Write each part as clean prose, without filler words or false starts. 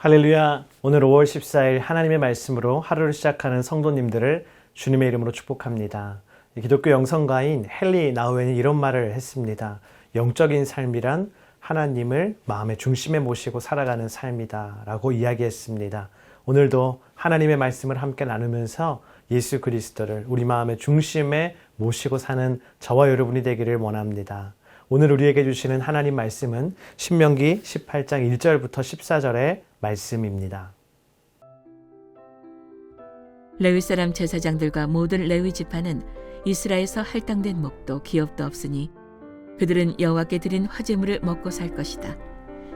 할렐루야. 오늘 5월 14일 하나님의 말씀으로 하루를 시작하는 성도님들을 주님의 이름으로 축복합니다. 기독교 영성가인 헨리 나우엔이 이런 말을 했습니다. 영적인 삶이란 하나님을 마음의 중심에 모시고 살아가는 삶이다 라고 이야기했습니다. 오늘도 하나님의 말씀을 함께 나누면서 예수 그리스도를 우리 마음의 중심에 모시고 사는 저와 여러분이 되기를 원합니다. 오늘 우리에게 주시는 하나님 말씀은 신명기 18장 1절부터 14절의 말씀입니다. 레위 사람 제사장들과 모든 레위 지파는 이스라엘에서 할당된 목도 기업도 없으니 그들은 여호와께 드린 화제물을 먹고 살 것이다.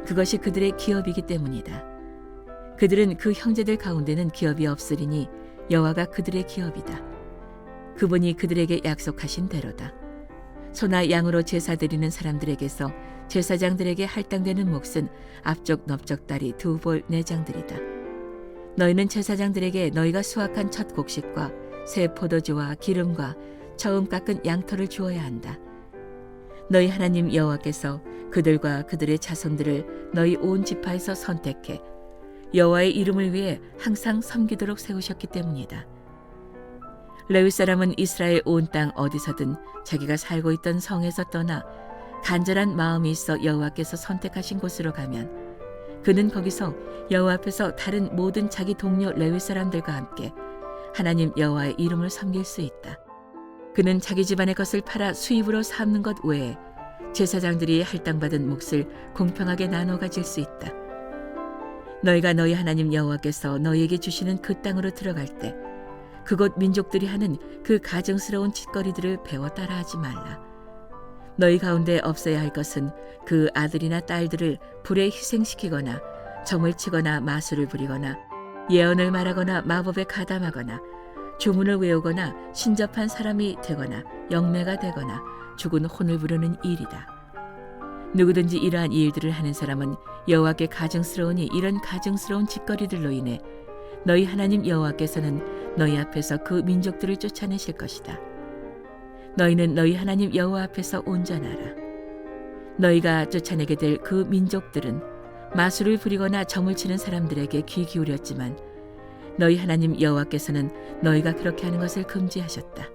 그것이 그들의 기업이기 때문이다. 그들은 그 형제들 가운데는 기업이 없으리니 여호와가 그들의 기업이다. 그분이 그들에게 약속하신 대로다. 소나 양으로 제사 드리는 사람들에게서 제사장들에게 할당되는 몫은 앞쪽 넓적다리 2볼 내장들이다. 너희는 제사장들에게 너희가 수확한 첫 곡식과 새 포도주와 기름과 처음 깎은 양털을 주어야 한다. 너희 하나님 여호와께서 그들과 그들의 자손들을 너희 온 지파에서 선택해 여호와의 이름을 위해 항상 섬기도록 세우셨기 때문이다. 레위 사람은 이스라엘 온 땅 어디서든 자기가 살고 있던 성에서 떠나 간절한 마음이 있어 여호와께서 선택하신 곳으로 가면 그는 거기서 여호와 앞에서 다른 모든 자기 동료 레위 사람들과 함께 하나님 여호와의 이름을 섬길 수 있다. 그는 자기 집안의 것을 팔아 수입으로 삼는 것 외에 제사장들이 할당받은 몫을 공평하게 나눠 가질 수 있다. 너희가 너희 하나님 여호와께서 너희에게 주시는 그 땅으로 들어갈 때 그곳 민족들이 하는 그 가증스러운 짓거리들을 배워 따라하지 말라. 너희 가운데 없어야 할 것은 그 아들이나 딸들을 불에 희생시키거나 점을 치거나 마술을 부리거나 예언을 말하거나 마법에 가담하거나 주문을 외우거나 신접한 사람이 되거나 영매가 되거나 죽은 혼을 부르는 일이다. 누구든지 이러한 일들을 하는 사람은 여호와께 가증스러우니 이런 가증스러운 짓거리들로 인해 너희 하나님 여호와께서는 너희 앞에서 그 민족들을 쫓아내실 것이다. 너희는 너희 하나님 여호와 앞에서 온전하라. 너희가 쫓아내게 될 그 민족들은 마술을 부리거나 점을 치는 사람들에게 귀 기울였지만 너희 하나님 여호와께서는 너희가 그렇게 하는 것을 금지하셨다.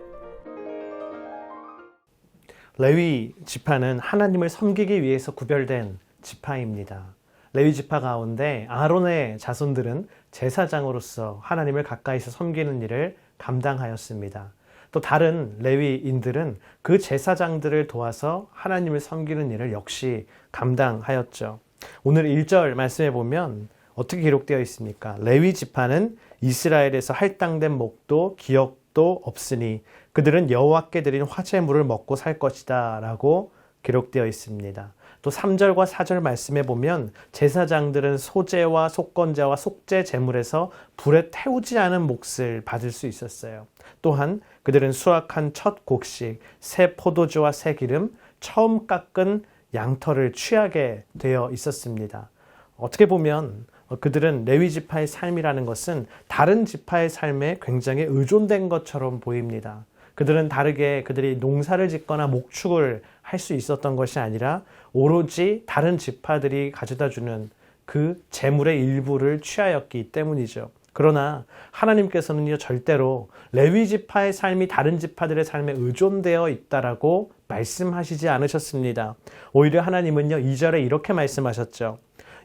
레위 지파는 하나님을 섬기기 위해서 구별된 지파입니다. 레위 지파 가운데 아론의 자손들은 제사장으로서 하나님을 가까이서 섬기는 일을 감당하였습니다. 또 다른 레위인들은 그 제사장들을 도와서 하나님을 섬기는 일을 역시 감당하였죠. 오늘 1절 말씀에 보면 어떻게 기록되어 있습니까? 레위 지파는 이스라엘에서 할당된 목도 기업도 없으니 그들은 여호와께 드린 화제물을 먹고 살 것이다 라고 기록되어 있습니다. 또 3절과 4절 말씀에 보면 제사장들은 소제와 속건제와 속죄 제물에서 불에 태우지 않은 몫을 받을 수 있었어요. 또한 그들은 수확한 첫 곡식, 새 포도주와 새 기름, 처음 깎은 양털을 취하게 되어 있었습니다. 어떻게 보면 그들은 레위 지파의 삶이라는 것은 다른 지파의 삶에 굉장히 의존된 것처럼 보입니다. 그들은 다르게 그들이 농사를 짓거나 목축을 할 수 있었던 것이 아니라 오로지 다른 지파들이 가져다주는 그 재물의 일부를 취하였기 때문이죠. 그러나 하나님께서는요 절대로 레위 지파의 삶이 다른 지파들의 삶에 의존되어 있다라고 말씀하시지 않으셨습니다. 오히려 하나님은요 2절에 이렇게 말씀하셨죠.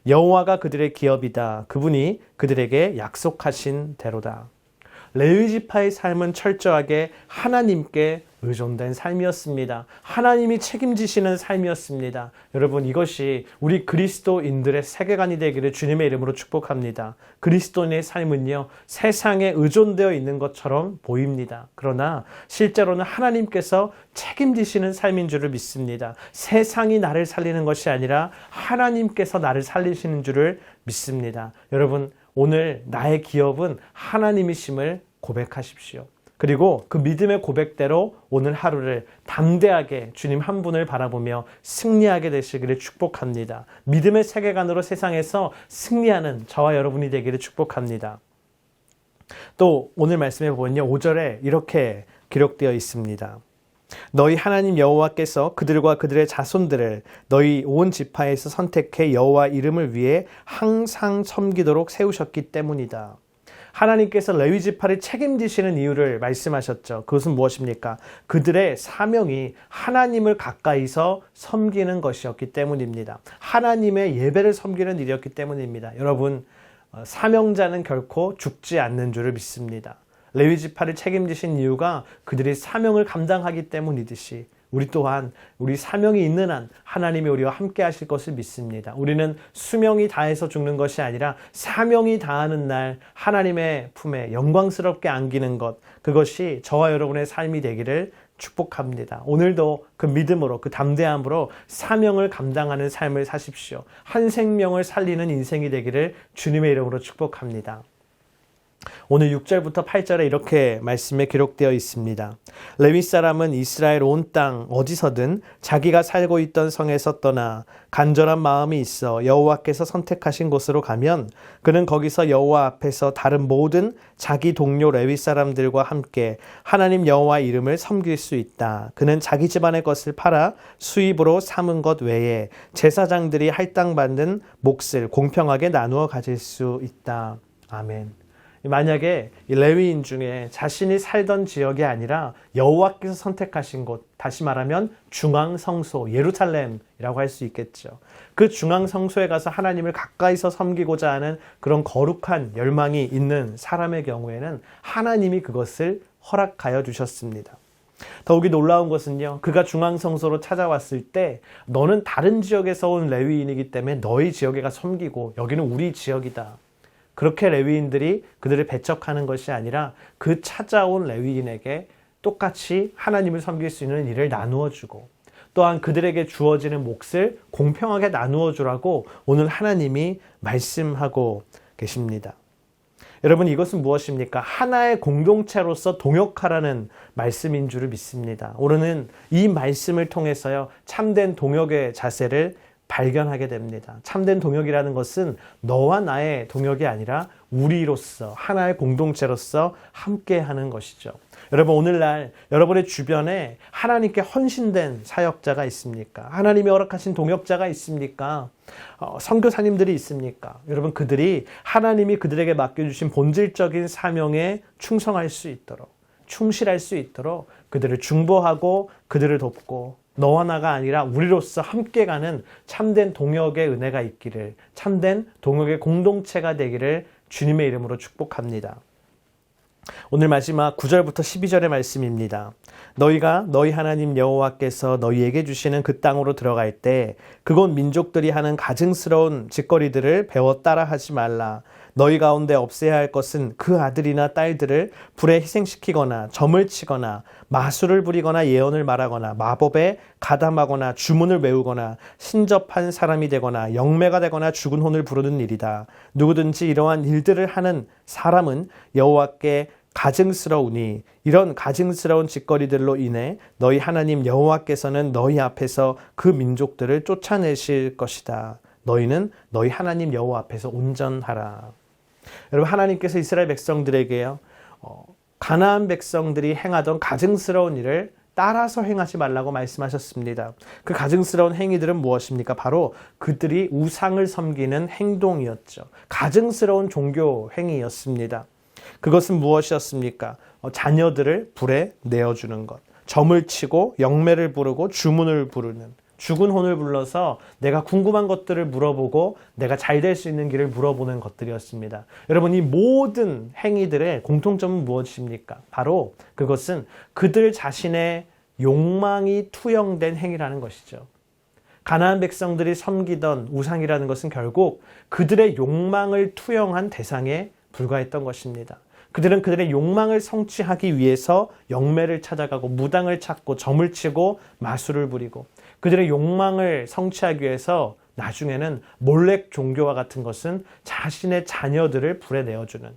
여호와가 그들의 기업이다. 그분이 그들에게 약속하신 대로다. 레위 지파의 삶은 철저하게 하나님께 의존된 삶이었습니다. 하나님이 책임지시는 삶이었습니다. 여러분 이것이 우리 그리스도인들의 세계관이 되기를 주님의 이름으로 축복합니다. 그리스도인의 삶은요 세상에 의존되어 있는 것처럼 보입니다. 그러나 실제로는 하나님께서 책임지시는 삶인 줄을 믿습니다. 세상이 나를 살리는 것이 아니라 하나님께서 나를 살리시는 줄을 믿습니다. 여러분 오늘 나의 기업은 하나님이심을 고백하십시오. 그리고 그 믿음의 고백대로 오늘 하루를 담대하게 주님 한 분을 바라보며 승리하게 되시기를 축복합니다. 믿음의 세계관으로 세상에서 승리하는 저와 여러분이 되기를 축복합니다. 또 오늘 말씀해 보면요 5절에 이렇게 기록되어 있습니다. 너희 하나님 여호와께서 그들과 그들의 자손들을 너희 온 지파에서 선택해 여호와 이름을 위해 항상 섬기도록 세우셨기 때문이다. 하나님께서 레위 지파를 책임지시는 이유를 말씀하셨죠. 그것은 무엇입니까? 그들의 사명이 하나님을 가까이서 섬기는 것이었기 때문입니다. 하나님의 예배를 섬기는 일이었기 때문입니다. 여러분, 사명자는 결코 죽지 않는 줄을 믿습니다. 레위 지파를 책임지신 이유가 그들이 사명을 감당하기 때문이듯이 우리 또한 우리 사명이 있는 한 하나님이 우리와 함께 하실 것을 믿습니다. 우리는 수명이 다해서 죽는 것이 아니라 사명이 다하는 날 하나님의 품에 영광스럽게 안기는 것, 그것이 저와 여러분의 삶이 되기를 축복합니다. 오늘도 그 믿음으로, 그 담대함으로 사명을 감당하는 삶을 사십시오. 한 생명을 살리는 인생이 되기를 주님의 이름으로 축복합니다. 오늘 6절부터 8절에 이렇게 말씀에 기록되어 있습니다. 레위 사람은 이스라엘 온 땅 어디서든 자기가 살고 있던 성에서 떠나 간절한 마음이 있어 여호와께서 선택하신 곳으로 가면 그는 거기서 여호와 앞에서 다른 모든 자기 동료 레위 사람들과 함께 하나님 여호와 이름을 섬길 수 있다. 그는 자기 집안의 것을 팔아 수입으로 삼은 것 외에 제사장들이 할당받는 몫을 공평하게 나누어 가질 수 있다. 아멘. 만약에 레위인 중에 자신이 살던 지역이 아니라 여호와께서 선택하신 곳, 다시 말하면 중앙성소 예루살렘이라고 할 수 있겠죠. 그 중앙성소에 가서 하나님을 가까이서 섬기고자 하는 그런 거룩한 열망이 있는 사람의 경우에는 하나님이 그것을 허락하여 주셨습니다. 더욱이 놀라운 것은요, 그가 중앙성소로 찾아왔을 때 너는 다른 지역에서 온 레위인이기 때문에 너희 지역에 가 섬기고 여기는 우리 지역이다. 그렇게 레위인들이 그들을 배척하는 것이 아니라 그 찾아온 레위인에게 똑같이 하나님을 섬길 수 있는 일을 나누어 주고 또한 그들에게 주어지는 몫을 공평하게 나누어 주라고 오늘 하나님이 말씀하고 계십니다. 여러분, 이것은 무엇입니까? 하나의 공동체로서 동역하라는 말씀인 줄을 믿습니다. 오늘은 이 말씀을 통해서요, 참된 동역의 자세를 발견하게 됩니다. 참된 동역이라는 것은 너와 나의 동역이 아니라 우리로서 하나의 공동체로서 함께하는 것이죠. 여러분, 오늘날 여러분의 주변에 하나님께 헌신된 사역자가 있습니까? 하나님이 허락하신 동역자가 있습니까? 선교사님들이 있습니까? 여러분, 그들이 하나님이 그들에게 맡겨주신 본질적인 사명에 충성할 수 있도록, 충실할 수 있도록 그들을 중보하고 그들을 돕고 너와 나가 아니라 우리로서 함께 가는 참된 동역의 은혜가 있기를, 참된 동역의 공동체가 되기를 주님의 이름으로 축복합니다. 오늘 마지막 9절부터 12절의 말씀입니다. 너희가 너희 하나님 여호와께서 너희에게 주시는 그 땅으로 들어갈 때 그곳 민족들이 하는 가증스러운 짓거리들을 배워 따라하지 말라. 너희 가운데 없애야 할 것은 그 아들이나 딸들을 불에 희생시키거나 점을 치거나 마술을 부리거나 예언을 말하거나 마법에 가담하거나 주문을 외우거나 신접한 사람이 되거나 영매가 되거나 죽은 혼을 부르는 일이다. 누구든지 이러한 일들을 하는 사람은 여호와께 가증스러우니 이런 가증스러운 짓거리들로 인해 너희 하나님 여호와께서는 너희 앞에서 그 민족들을 쫓아내실 것이다. 너희는 너희 하나님 여호와 앞에서 온전하라. 여러분, 하나님께서 이스라엘 백성들에게요, 가나안 백성들이 행하던 가증스러운 일을 따라서 행하지 말라고 말씀하셨습니다. 그 가증스러운 행위들은 무엇입니까? 바로 그들이 우상을 섬기는 행동이었죠. 가증스러운 종교 행위였습니다. 그것은 무엇이었습니까? 자녀들을 불에 내어주는 것, 점을 치고 영매를 부르고 주문을 부르는, 죽은 혼을 불러서 내가 궁금한 것들을 물어보고 내가 잘 될 수 있는 길을 물어보는 것들이었습니다. 여러분, 이 모든 행위들의 공통점은 무엇입니까? 바로 그것은 그들 자신의 욕망이 투영된 행위라는 것이죠. 가나안 백성들이 섬기던 우상이라는 것은 결국 그들의 욕망을 투영한 대상에 불과했던 것입니다. 그들은 그들의 욕망을 성취하기 위해서 영매를 찾아가고 무당을 찾고 점을 치고 마술을 부리고 그들의 욕망을 성취하기 위해서 나중에는 몰렉 종교와 같은 것은 자신의 자녀들을 불에 내어주는,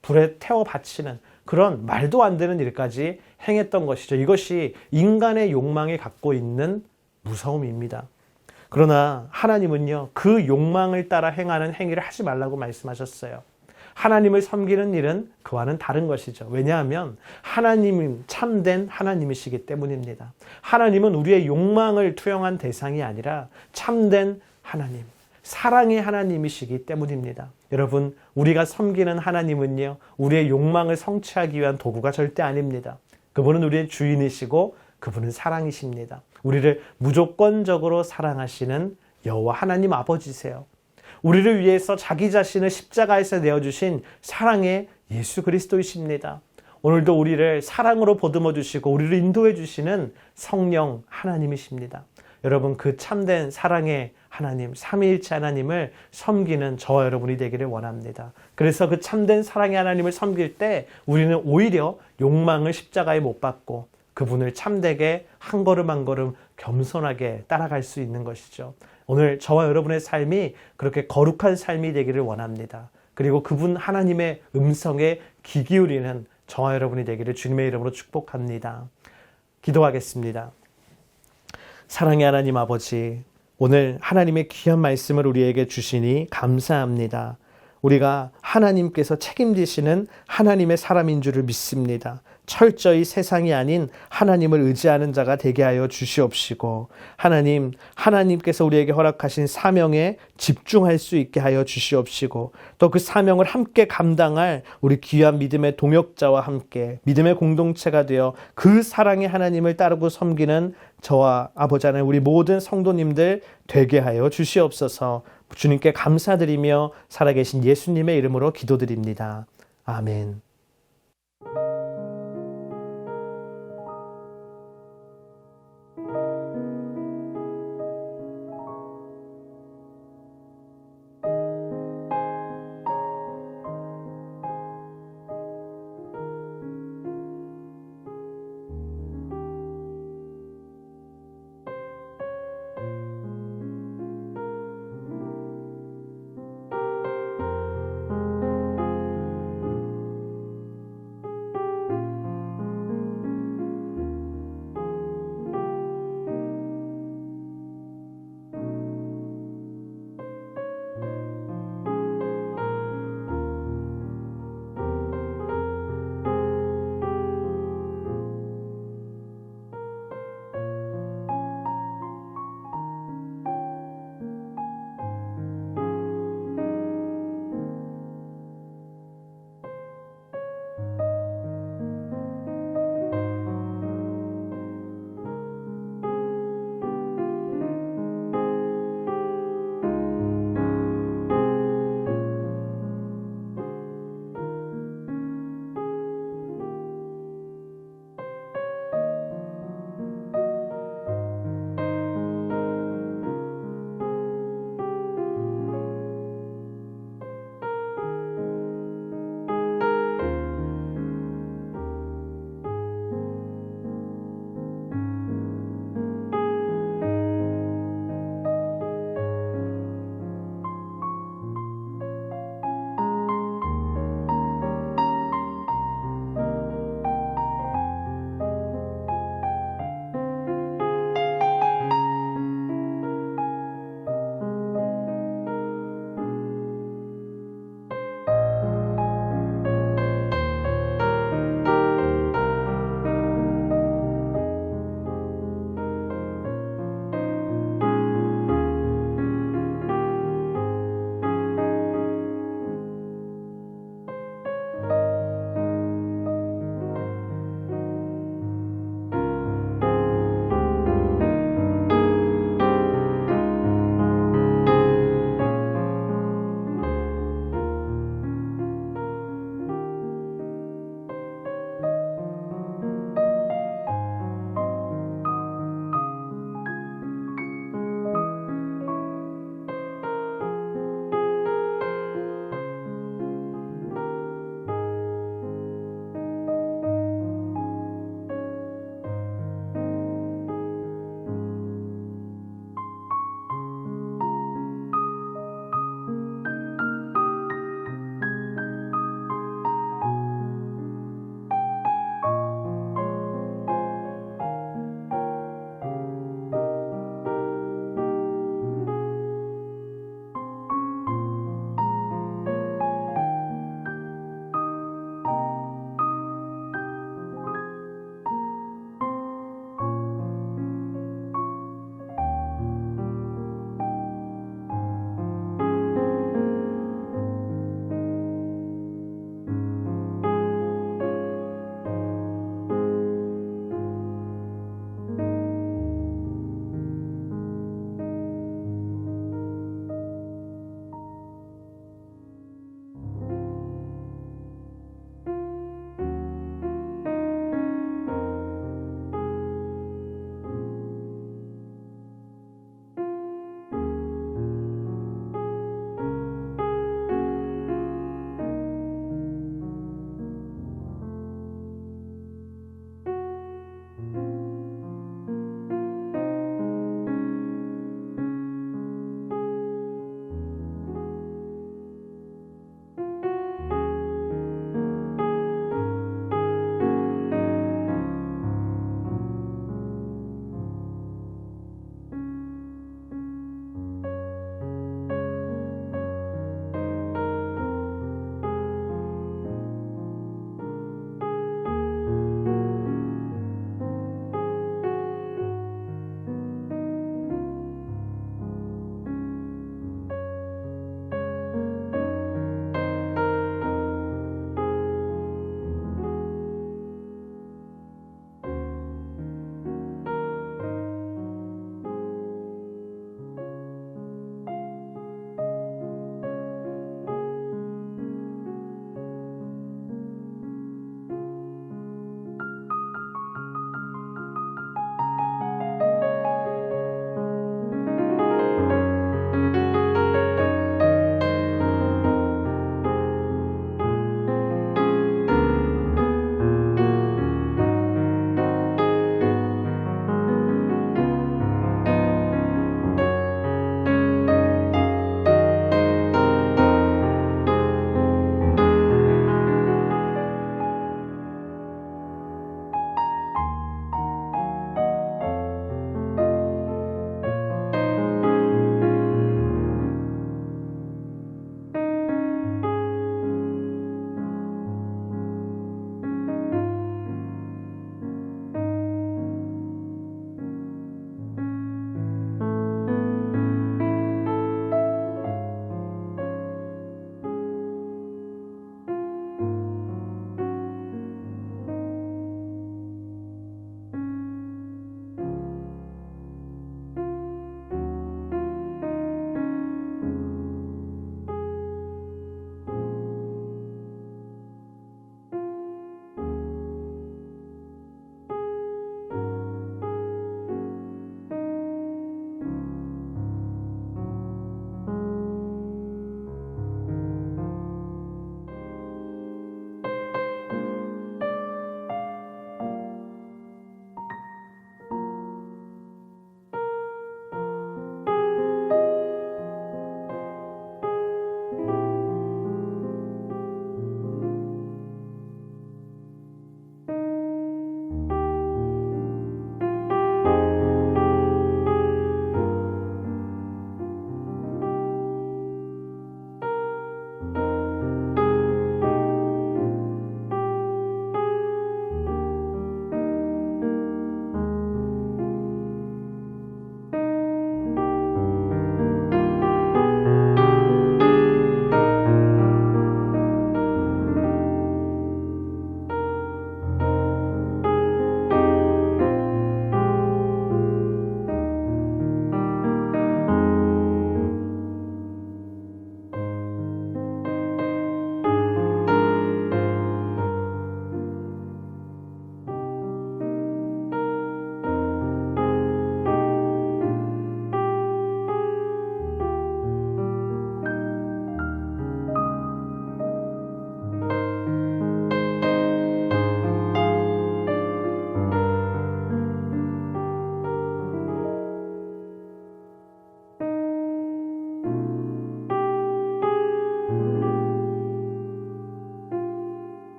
불에 태워 바치는 그런 말도 안 되는 일까지 행했던 것이죠. 이것이 인간의 욕망이 갖고 있는 무서움입니다. 그러나 하나님은요, 그 욕망을 따라 행하는 행위를 하지 말라고 말씀하셨어요. 하나님을 섬기는 일은 그와는 다른 것이죠. 왜냐하면 하나님은 참된 하나님이시기 때문입니다. 하나님은 우리의 욕망을 투영한 대상이 아니라 참된 하나님, 사랑의 하나님이시기 때문입니다. 여러분, 우리가 섬기는 하나님은요, 우리의 욕망을 성취하기 위한 도구가 절대 아닙니다. 그분은 우리의 주인이시고 그분은 사랑이십니다. 우리를 무조건적으로 사랑하시는 여호와 하나님 아버지세요. 우리를 위해서 자기 자신을 십자가에서 내어주신 사랑의 예수 그리스도이십니다. 오늘도 우리를 사랑으로 보듬어 주시고 우리를 인도해 주시는 성령 하나님이십니다. 여러분, 그 참된 사랑의 하나님, 삼위일체 하나님을 섬기는 저와 여러분이 되기를 원합니다. 그래서 그 참된 사랑의 하나님을 섬길 때 우리는 오히려 욕망을 십자가에 못 박고 그분을 참되게 한 걸음 한 걸음 겸손하게 따라갈 수 있는 것이죠. 오늘 저와 여러분의 삶이 그렇게 거룩한 삶이 되기를 원합니다. 그리고 그분 하나님의 음성에 귀 기울이는 저와 여러분이 되기를 주님의 이름으로 축복합니다. 기도하겠습니다. 사랑의 하나님 아버지, 오늘 하나님의 귀한 말씀을 우리에게 주시니 감사합니다. 우리가 하나님께서 책임지시는 하나님의 사람인 줄을 믿습니다. 철저히 세상이 아닌 하나님을 의지하는 자가 되게 하여 주시옵시고, 하나님께서 우리에게 허락하신 사명에 집중할 수 있게 하여 주시옵시고, 또 그 사명을 함께 감당할 우리 귀한 믿음의 동역자와 함께 믿음의 공동체가 되어 그 사랑의 하나님을 따르고 섬기는 저와 아버지 하나님, 우리 모든 성도님들 되게 하여 주시옵소서. 주님께 감사드리며 살아계신 예수님의 이름으로 기도드립니다. 아멘.